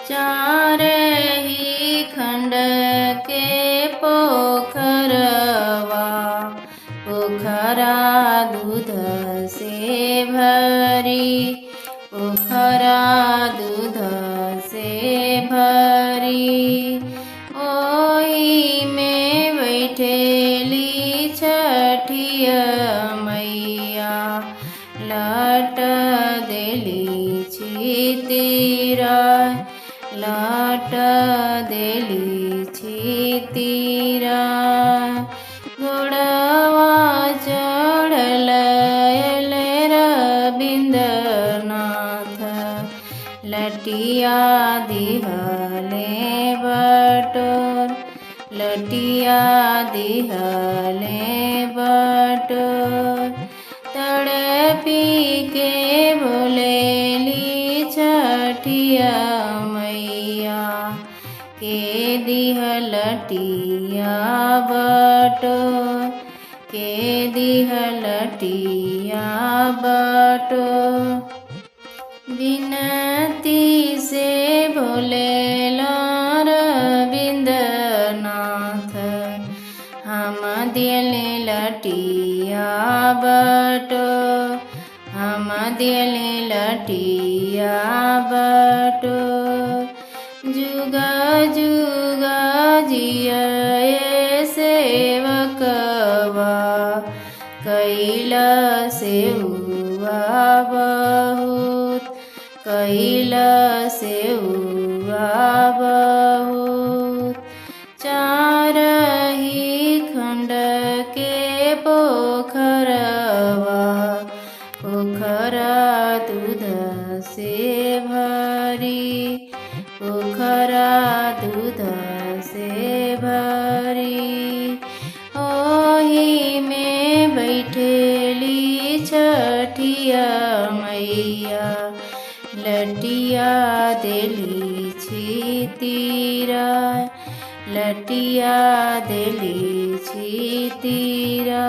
चारही खंड के पोखरवा, पोखरा दूध से भरी, पोखरा दूध से भरी। ओही में बैठेली छठिया मैया, लट देली छितीरा, लट देली छितीरा। घोड़वा चढ़ल रविंद्रनाथ, लटिया दिहले बटोर, लटिया दिहले बटोर। तड़पी के बोलेली छठिया मैया, के दिह लटिया बटोर, के दिह लटिया बटोर। विनती से बोलेला रविंद्रनाथ, हम दिले लटिया बटोर, हम दिले लटिया बटोर। जुगा जुगा जिया सेवकवा, कैला सेवा बहुत, कैला सेवा बहुत। चारही खंड के पोखरवा, पोखरा दूध से भरी, पोखरा दूध से भरी। ओही में बैठेली छठिया मैया, लटिया देली छितीरा, लटिया देली छितीरा।